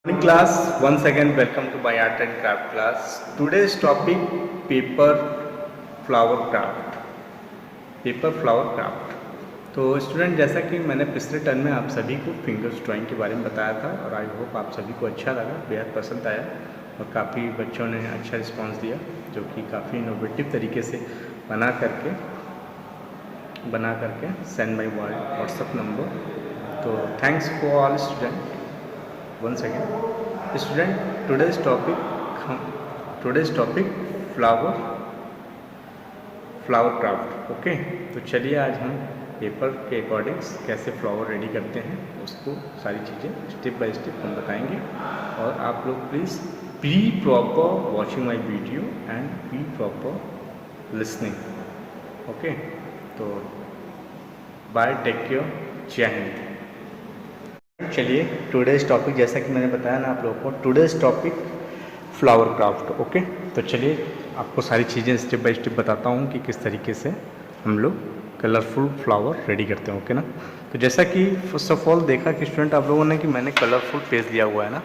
Morning class, once again welcome to my art and craft class. Today's topic paper flower craft. Paper flower craft. तो student, जैसा कि मैंने पिछले term में आप सभी को फिंगर्स ड्राइंग के बारे में बताया था और आई होप आप सभी को अच्छा लगा, बेहद पसंद आया और काफ़ी बच्चों ने अच्छा रिस्पांस दिया, जो कि काफ़ी इनोवेटिव तरीके से बना करके सेंड माई व्हाट्सअप नंबर। तो thanks for all student once again. Student, today's topic flower craft. Okay, तो चलिए आज हम पेपर के अकॉर्डिंग्स कैसे फ्लावर रेडी करते हैं उसको सारी चीज़ें स्टेप बाय स्टेप हम बताएंगे। और आप लोग please be proper watching my video and B proper listening. Okay, तो बाय, टेक केयर, जय हिंद। चलिए, टुडेज़ टॉपिक जैसा कि मैंने बताया ना आप लोगों को, today's topic flower craft. Okay, तो चलिए आपको सारी चीज़ें स्टेप बाय स्टेप बताता हूँ कि किस तरीके से हम लोग कलरफुल फ्लावर रेडी करते हैं। ओके ना, तो जैसा कि फर्स्ट ऑफ ऑल देखा कि स्टूडेंट आप लोगों ने कि मैंने कलरफुल पेज लिया हुआ है ना,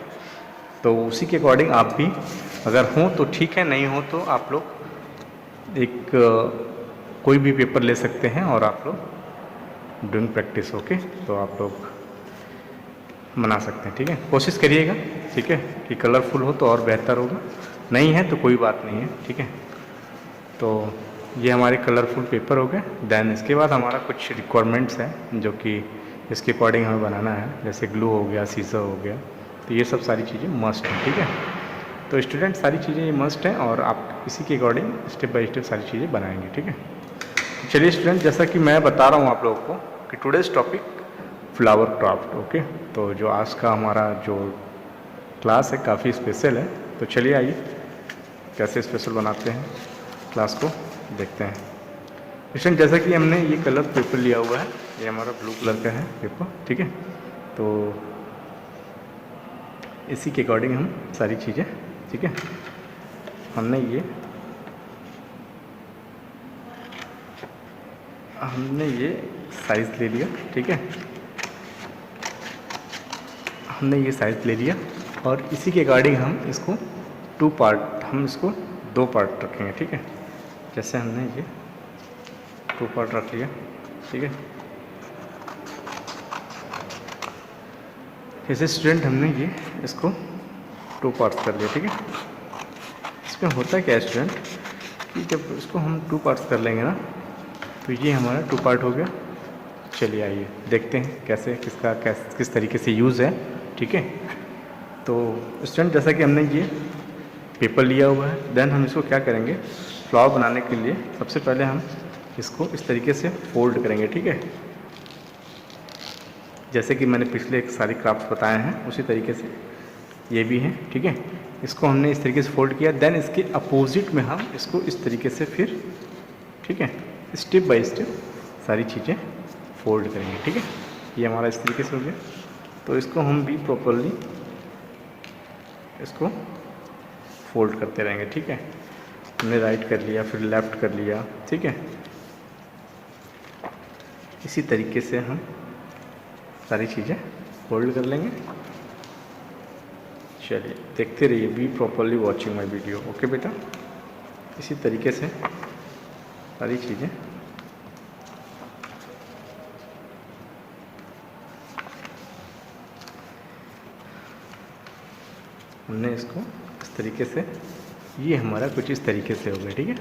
तो उसी के अकॉर्डिंग आप भी अगर हों तो ठीक है, नहीं हो तो आप लोग एक कोई भी पेपर ले सकते हैं और आप लोग डूइंग प्रैक्टिस। ओके, तो आप लोग बना सकते हैं। ठीक है, कोशिश करिएगा, ठीक है, कि कलरफुल हो तो और बेहतर होगा, नहीं है तो कोई बात नहीं है। ठीक है, तो ये हमारे कलरफुल पेपर हो गए। देन इसके बाद हमारा कुछ रिक्वायरमेंट्स हैं जो कि इसके अकॉर्डिंग हमें बनाना है, जैसे ग्लू हो गया, सीजर हो गया, तो ये सब सारी चीज़ें मस्ट हैं। ठीक है, तो स्टूडेंट सारी चीज़ें ये मस्ट हैं और आप इसी के अकॉर्डिंग स्टेप बाय स्टेप सारी चीज़ें बनाएंगे। ठीक है, चलिए स्टूडेंट, जैसा कि मैं बता रहा हूँ आप लोगों को कि today's topic flower craft. Okay, तो जो आज का हमारा जो क्लास है काफ़ी स्पेशल है, तो चलिए आइए कैसे स्पेशल बनाते हैं क्लास को देखते हैं। स्टूडेंट, जैसा कि हमने ये कलर पेपर लिया हुआ है, ये हमारा ब्लू कलर का है पेपर। ठीक है, तो इसी के अकॉर्डिंग हम सारी चीज़ें, ठीक है, हमने ये साइज़ ले लिया। ठीक है, हमने ये साइज़ ले लिया और इसी के अकॉर्डिंग हम इसको इसको दो पार्ट रखेंगे। ठीक है, जैसे हमने ये 2 पार्ट रख लिया। ठीक है, जैसे स्टूडेंट हमने ये इसको 2 पार्ट्स कर लिया। ठीक है, इसमें होता क्या है स्टूडेंट कि जब इसको हम 2 पार्ट्स कर लेंगे ना, तो ये हमारा 2 पार्ट हो गया। चलिए आइए देखते हैं कैसे किस तरीके से यूज़ है। ठीक है, तो स्टूडेंट, जैसा कि हमने ये पेपर लिया हुआ है, देन हम इसको क्या करेंगे, फ्लावर बनाने के लिए सबसे पहले हम इसको इस तरीके से फोल्ड करेंगे। ठीक है, जैसे कि मैंने पिछले सारी क्राफ्ट बताए हैं उसी तरीके से ये भी है। ठीक है, इसको हमने इस तरीके से फोल्ड किया, देन इसके अपोजिट में हम इसको इस तरीके से फिर, ठीक है, स्टेप बाय स्टेप सारी चीज़ें फोल्ड करेंगे। ठीक है, ये हमारा इस तरीके से हो गया। तो इसको हम भी प्रॉपरली इसको फोल्ड करते रहेंगे। ठीक है, हमने राइट कर लिया, फिर लेफ़्ट कर लिया। ठीक है, इसी तरीके से हम सारी चीज़ें फोल्ड कर लेंगे। चलिए देखते रहिए, be properly watching my video. Okay बेटा, इसी तरीके से सारी चीज़ें हमने इसको इस तरीके से, ये हमारा कुछ इस तरीके से हो गया। ठीक है,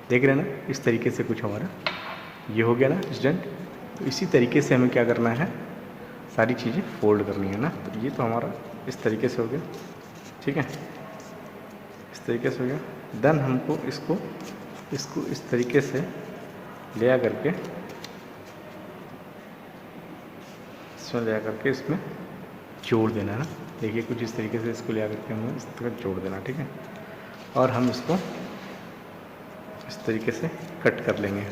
देख रहे हैं ना, इस तरीके से कुछ हमारा ये हो गया ना स्टूडेंट। तो इसी तरीके से हमें क्या करना है, सारी चीज़ें फोल्ड करनी है ना। तो ये तो हमारा इस तरीके से हो गया। ठीक है, इस तरीके से हो गया। देन हमको इसको इस तरीके से ले आकर के इसमें जोड़ देना है ना। देखिए, कुछ इस तरीके से इसको ले आकर के हमें इस तरह जोड़ देना। ठीक है, और हम इसको इस तरीके से कट कर लेंगे।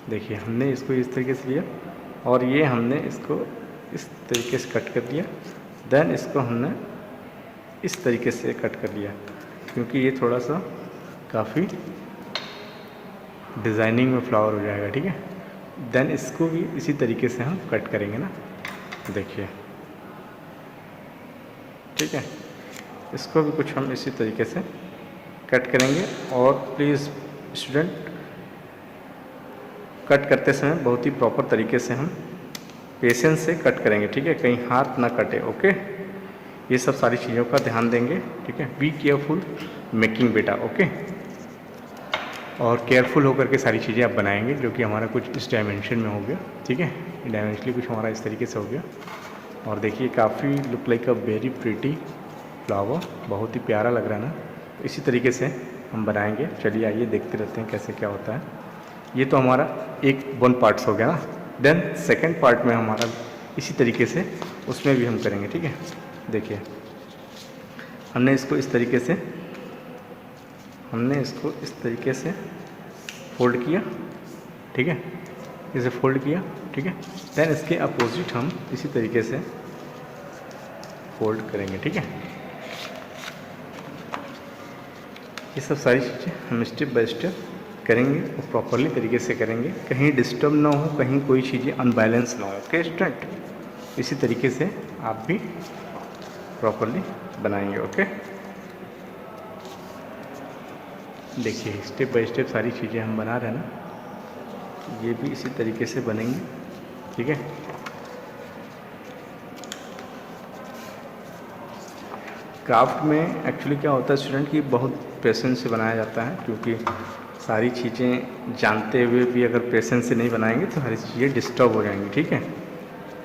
देखिए, हमने इसको इस तरीके से लिया और ये हमने इसको इस तरीके से कट कर लिया। देन इसको हमने इस तरीके से कट कर लिया, क्योंकि ये थोड़ा सा काफ़ी डिज़ाइनिंग में फ्लावर हो जाएगा। ठीक है, देन इसको भी इसी तरीके से हम कट करेंगे ना। देखिए, ठीक है। इसको भी कुछ हम इसी तरीके से कट करेंगे। और प्लीज़ स्टूडेंट, कट करते समय बहुत ही प्रॉपर तरीके से हम पेशेंस से कट करेंगे, ठीक है, कहीं हाथ ना कटे। ओके, ये सब सारी चीज़ों का ध्यान देंगे, ठीक है। बी केयरफुल मेकिंग बेटा, ओके। और केयरफुल होकर के सारी चीज़ें आप बनाएंगे, जो कि हमारा कुछ इस डायमेंशन में हो गया, ठीक है। डायमेंशनली कुछ हमारा इस तरीके से हो गया। और देखिए काफ़ी look like a very pretty flower, बहुत ही प्यारा लग रहा है ना। इसी तरीके से हम बनाएंगे। चलिए आइए देखते रहते हैं कैसे क्या होता है। ये तो हमारा एक वन पार्ट्स हो गया ना। देन सेकंड पार्ट में हमारा इसी तरीके से उसमें भी हम करेंगे, ठीक है। देखिए हमने इसको इस तरीके से फोल्ड किया, ठीक है, इसे फोल्ड किया, ठीक है। देन इसके अपोजिट हम इसी तरीके से फोल्ड करेंगे, ठीक है। ये सब सारी चीज़ें हम स्टेप बाय स्टेप करेंगे और प्रॉपरली तरीके से करेंगे, कहीं डिस्टर्ब ना हो, कहीं कोई चीज़ें अनबैलेंस ना हो। ओके स्टूडेंट, इसी तरीके से आप भी प्रॉपरली बनाएंगे। ओके, देखिए स्टेप बाय स्टेप सारी चीज़ें हम बना रहे हैं ना, ये भी इसी तरीके से बनेंगे, ठीक है। क्राफ्ट में एक्चुअली क्या होता है स्टूडेंट कि बहुत पेशेंस से बनाया जाता है, क्योंकि सारी चीज़ें जानते हुए भी अगर पेशेंस से नहीं बनाएंगे तो हर चीज़ें डिस्टर्ब हो जाएंगी, ठीक है,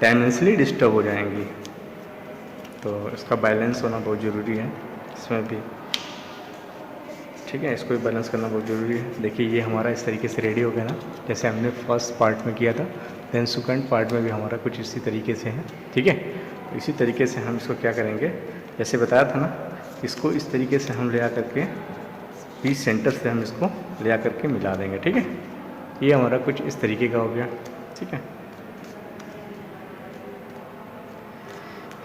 डायमेंशनली डिस्टर्ब हो जाएंगी। तो इसका बैलेंस होना बहुत ज़रूरी है इसमें भी, ठीक है। इसको भी बैलेंस करना बहुत ज़रूरी है। देखिए ये हमारा इस तरीके से रेडी हो गया ना, जैसे हमने फर्स्ट पार्ट में किया था। देन सेकंड पार्ट में भी हमारा कुछ इसी तरीके से है, ठीक है। तो इसी तरीके से हम इसको क्या करेंगे, जैसे बताया था ना, इसको इस तरीके से हम ले आ करके बीच सेंटर से हम इसको ले आ करके मिला देंगे, ठीक है। ये हमारा कुछ इस तरीके का हो गया, ठीक है।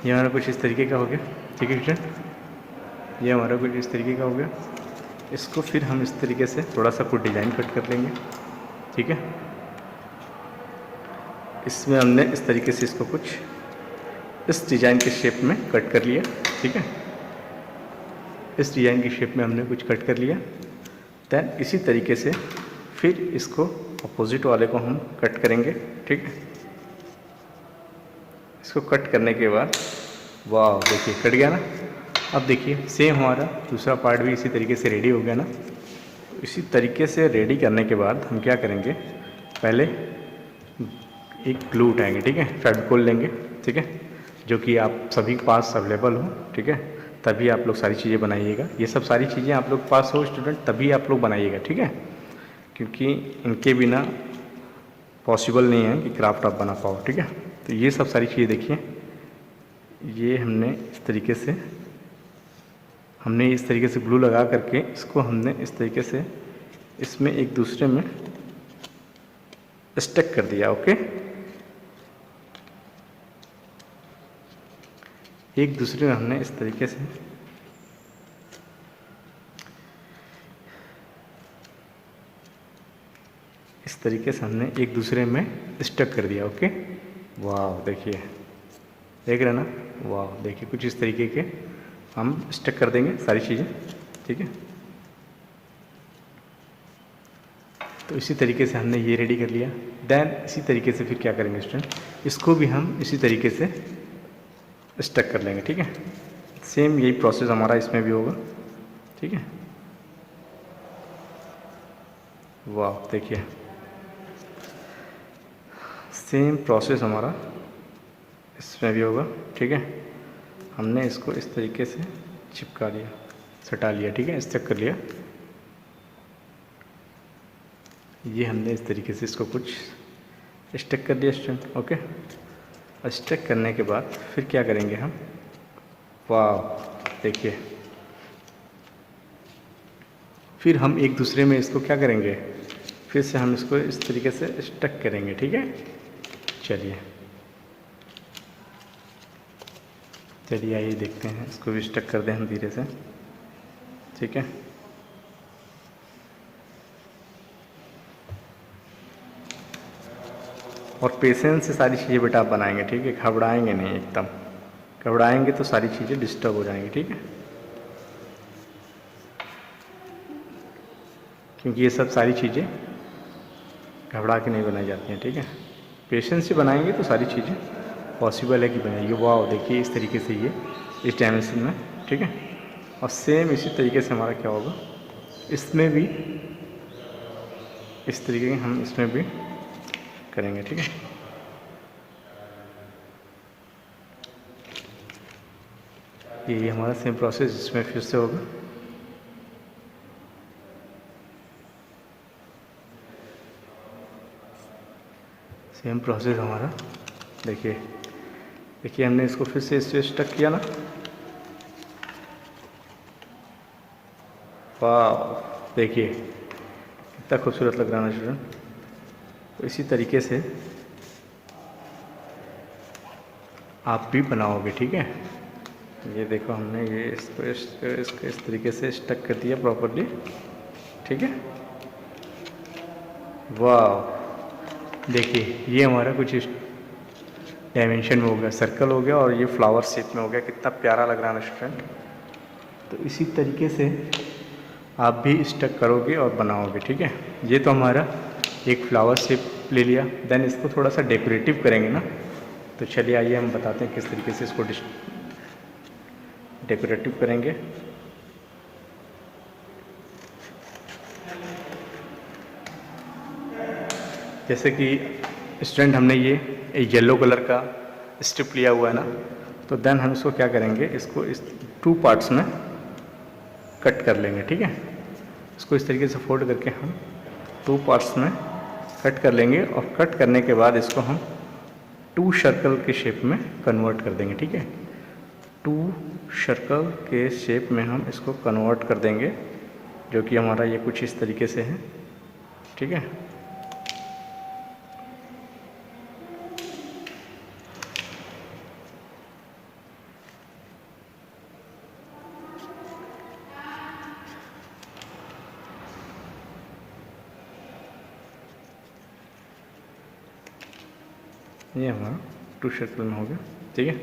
ये हमारा कुछ इस तरीके का हो गया, ठीक है स्टूडेंट। ये हमारा कुछ इस तरीके का हो गया। इसको फिर हम इस तरीके से थोड़ा सा कुछ डिज़ाइन कट कर लेंगे, ठीक है। इसमें हमने इस तरीके से इसको कुछ इस डिज़ाइन के शेप में कट कर लिया, ठीक है। इस डिज़ाइन की शेप में हमने कुछ कट कर लिया। देन इसी तरीके से फिर इसको अपोजिट वाले को हम कट करेंगे, ठीक है। इसको कट करने के बाद वाह देखिए कट गया ना। अब देखिए सेम हमारा दूसरा पार्ट भी इसी तरीके से रेडी हो गया ना। इसी तरीके से रेडी करने के बाद हम क्या करेंगे, पहले एक ग्लू उठाएंगे, ठीक है, फेविकोल लेंगे, ठीक है, जो कि आप सभी के पास अवेलेबल हो, ठीक है। तभी आप लोग सारी चीज़ें बनाइएगा। ये सब सारी चीज़ें आप लोग पास हो स्टूडेंट, तभी आप लोग बनाइएगा, ठीक है, क्योंकि इनके बिना पॉसिबल नहीं है कि क्राफ्ट आप बना पाओ, ठीक है। तो ये सब सारी चीज़ें देखिए, ये हमने इस तरीके से ग्लू लगा करके इसको हमने इस तरीके से इसमें एक दूसरे में स्टक कर दिया। ओके, एक दूसरे में हमने इस तरीके से हमने एक दूसरे में स्टक कर दिया। ओके, वाह देखिए, देख रहे हैं ना, वाह देखिए कुछ इस तरीके के हम स्टक कर देंगे सारी चीज़ें, ठीक है। तो इसी तरीके से हमने ये रेडी कर लिया। देन इसी तरीके से फिर क्या करेंगे स्टूडेंट, इसको भी हम इसी तरीके से स्टक कर लेंगे, ठीक है। सेम यही प्रोसेस हमारा इसमें भी होगा, ठीक है। वाह देखिए सेम प्रोसेस हमारा इसमें भी होगा, ठीक है। हमने इसको इस तरीके से चिपका लिया, सटा लिया, ठीक है, स्टक कर लिया। ये हमने इस तरीके से इसको कुछ स्टक कर दिया स्टूडेंट। ओके, स्टक करने के बाद फिर क्या करेंगे हम, वाह देखिए, फिर हम एक दूसरे में इसको क्या करेंगे, फिर से हम इसको इस तरीके से स्टक करेंगे, ठीक है। चलिए आइए देखते हैं, इसको भी स्टक कर दें हम धीरे से, ठीक है। और पेशेंस से सारी चीज़ें बेटा आप बनाएंगे, ठीक है, घबराएंगे नहीं एकदम, घबराएंगे तो सारी चीज़ें डिस्टर्ब हो जाएंगी, ठीक है, क्योंकि ये सब सारी चीज़ें घबरा के नहीं बनाई जाती हैं, ठीक है। पेशेंस से बनाएंगे तो सारी चीज़ें पॉसिबल है कि बनेगी। वाह, देखिए इस तरीके से ये इस डायमेंशन में, ठीक है। और सेम इसी तरीके से हमारा क्या होगा, इसमें भी इस तरीके के हम इसमें भी करेंगे, ठीक है। ये हमारा सेम प्रोसेस इसमें फिर से होगा। सेम प्रोसेस हमारा, देखिए देखिए हमने इसको फिर से इससे स्टक किया ना। वाह, देखिए कितना खूबसूरत लग रहा है ना स्टूडेंट। तो इसी तरीके से आप भी बनाओगे, ठीक है। ये देखो हमने ये इसको इस तरीके से स्टक कर दिया प्रॉपर्ली, ठीक है। वाह, देखिए ये हमारा कुछ इस डायमेंशन में हो गया, सर्कल हो गया और ये फ्लावर शेप में हो गया। कितना प्यारा लग रहा है ना स्टूडेंट। तो इसी तरीके से आप भी स्टक करोगे और बनाओगे, ठीक है। ये तो हमारा एक फ्लावर शेप ले लिया। देन इसको थोड़ा सा डेकोरेटिव करेंगे ना। तो चलिए आइए हम बताते हैं किस तरीके से इसको डेकोरेटिव करेंगे। जैसे कि स्टूडेंट हमने ये येलो कलर का स्ट्रिप लिया हुआ है ना, तो देन हम इसको क्या करेंगे, इसको इस 2 पार्ट्स में कट कर लेंगे, ठीक है। इसको इस तरीके से फोल्ड करके हम 2 पार्ट्स में कट कर लेंगे और कट करने के बाद इसको हम 2 सर्कल के शेप में कन्वर्ट कर देंगे, ठीक है। 2 सर्कल के शेप में हम इसको कन्वर्ट कर देंगे, जो कि हमारा ये कुछ इस तरीके से है, ठीक है। ये हमारा 2 सर्कल में हो गया, ठीक है।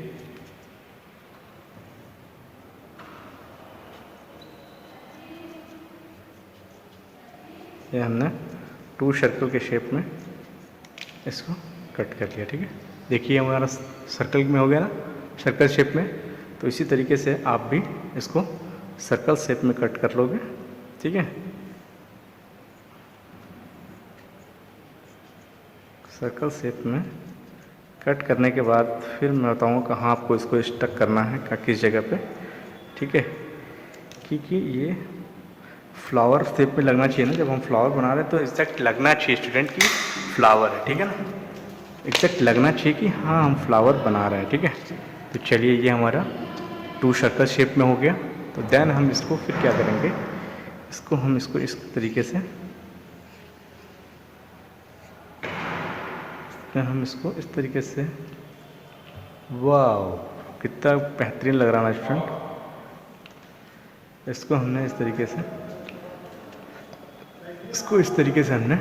ये हमने 2 सर्कल के शेप में इसको कट कर लिया, ठीक है। देखिए हमारा सर्कल में हो गया ना, सर्कल शेप में। तो इसी तरीके से आप भी इसको सर्कल शेप में कट कर लोगे, ठीक है। सर्कल शेप में कट करने के बाद फिर मैं बताऊँगा कहाँ आपको इसको स्टक करना है, किस जगह पे, ठीक है। क्योंकि ये फ्लावर शेप में लगना चाहिए ना। जब हम फ्लावर बना रहे हैं तो एग्जैक्ट लगना चाहिए स्टूडेंट की फ्लावर है, ठीक है ना। एग्जैक्ट लगना चाहिए कि हाँ हम फ्लावर बना रहे हैं, ठीक है। तो चलिए ये हमारा 2 सर्कल शेप में हो गया। तो देन हम इसको फिर क्या करेंगे, इसको इस तरीके से हम इसको इस तरीके से, वाह कितना बेहतरीन लग रहा है ना स्टूडेंट। इसको हमने इस तरीके से हमने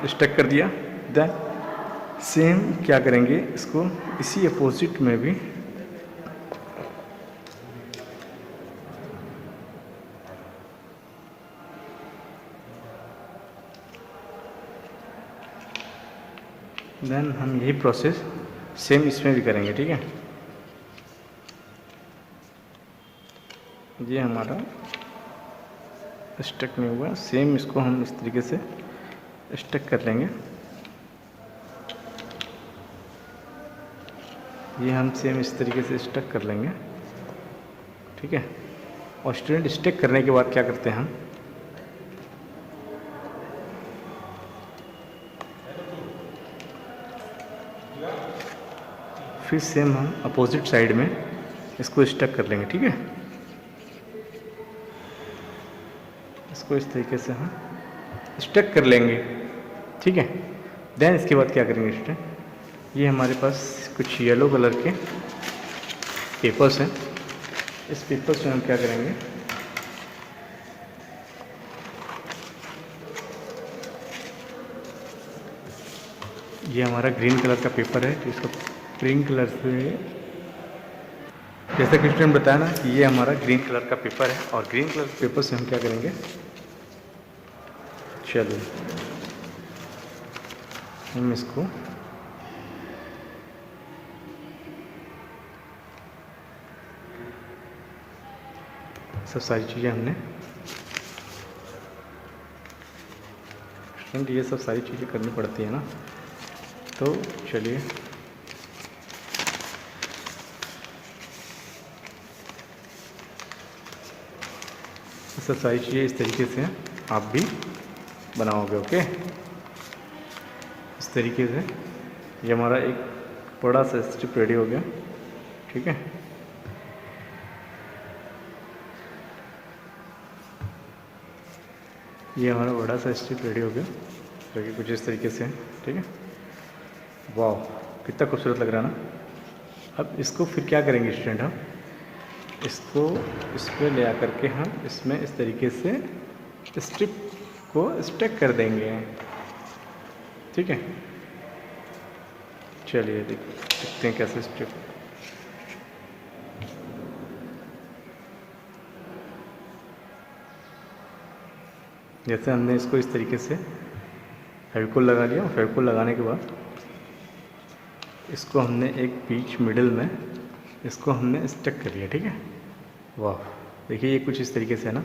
स्टक कर दिया। देन सेम क्या करेंगे, इसको इसी अपोजिट में भी देन हम यही प्रोसेस सेम इसमें भी करेंगे, ठीक है। ये हमारा स्टक नहीं हुआ, सेम इसको हम इस तरीके से स्टक कर लेंगे। ये हम सेम इस तरीके से स्टक कर लेंगे, ठीक है। और स्टूडेंट स्टक करने के बाद क्या करते हैं हम, फिर सेम हम अपोजिट साइड में इसको स्टक कर लेंगे, ठीक है। इसको इस तरीके से हम स्टक कर लेंगे, ठीक है। देन इसके बाद क्या करेंगे स्टूडेंट, ये हमारे पास कुछ येलो कलर के पेपर्स हैं। इस पेपर्स में हम क्या करेंगे, ये हमारा ग्रीन कलर का पेपर है, तो इसको ग्रीन कलर से जैसा कि स्टूडेंट बताया ना कि ये हमारा ग्रीन कलर का पेपर है और ग्रीन कलर के पेपर से हम क्या करेंगे, चलिए हम इसको सब सारी चीज़ें हमने स्टूडेंट ये सब सारी चीज़ें करनी पड़ती है ना, तो चलिए सब सारी चीज़ें इस तरीके से आप भी बनाओगे। ओके, इस तरीके से ये हमारा एक बड़ा सा स्ट्रिप रेडी हो गया। ठीक है, ये हमारा बड़ा सा स्ट्रिप रेडी हो गया जो कि कुछ इस तरीके से है। ठीक है, वाह कितना खूबसूरत लग रहा है ना। अब इसको फिर क्या करेंगे स्टूडेंट, हम इसको इस पर ले आकर के हम इसमें इस तरीके से स्ट्रिप को स्टिक कर देंगे। ठीक है, चलिए देखते हैं कैसे स्ट्रिप। जैसे हमने इसको इस तरीके से फेविकोल लगा लिया, फेविकोल लगाने के बाद इसको हमने एक बीच मिडिल में इसको हमने स्टिक कर लिया। ठीक है, वाह देखिए ये कुछ इस तरीके से है ना।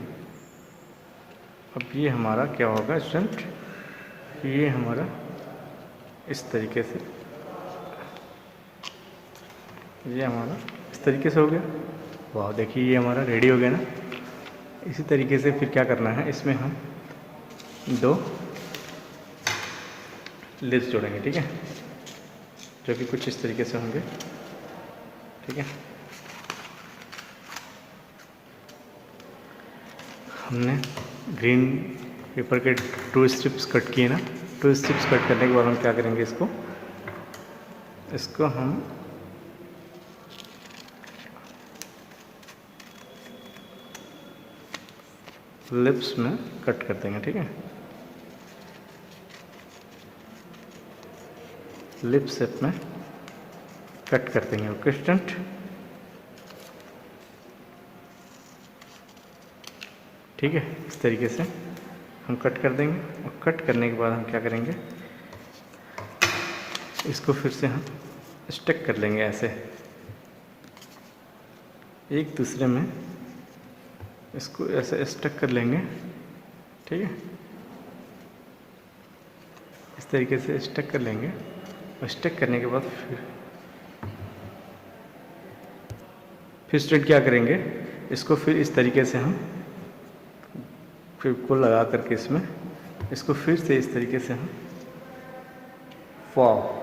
अब ये हमारा क्या होगा स्टूडेंट, ये हमारा इस तरीके से, ये हमारा इस तरीके से हो गया। वाह देखिए ये हमारा रेडी हो गया ना। इसी तरीके से फिर क्या करना है, इसमें हम 2 लिप्स जोड़ेंगे। ठीक है, जो कि कुछ इस तरीके से होंगे। ठीक है, हमने ग्रीन पेपर के 2 स्ट्रिप्स कट किए ना। 2 स्ट्रिप्स कट करने के बाद हम क्या करेंगे, इसको हम लिप्स में कट कर देंगे। ठीक है, लिप शेप में कट कर देंगे। ओके स्टूडेंट, ठीक है इस तरीके से हम कट कर देंगे। और कट करने के बाद हम क्या करेंगे, इसको फिर से हम स्टिक कर लेंगे ऐसे एक दूसरे में, इसको ऐसे स्टिक कर लेंगे। ठीक है, इस तरीके से स्टिक कर लेंगे। और स्टिक करने के बाद फिर स्ट्रेट क्या करेंगे, इसको फिर इस तरीके से हम फिर को लगा करके इसमें इसको फिर से इस तरीके से हम वाव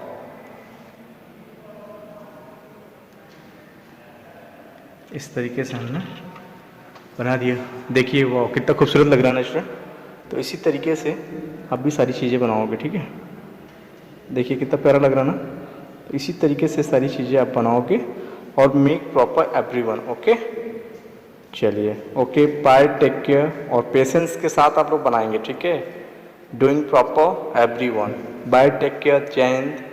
इस तरीके से हमने बना दिया। देखिए वाह कितना खूबसूरत लग रहा है ना स्टूडेंट। तो इसी तरीके से आप भी सारी चीज़ें बनाओगे। ठीक है, देखिए कितना प्यारा लग रहा है ना। तो इसी तरीके से सारी चीज़ें आप बनाओगे और मेक प्रॉपर एवरीवन। ओके चलिए, ओके बाय, टेक केयर और पेशेंस के साथ आप लोग बनाएंगे। ठीक है, doing proper everyone, bye, take care, जय हिंद।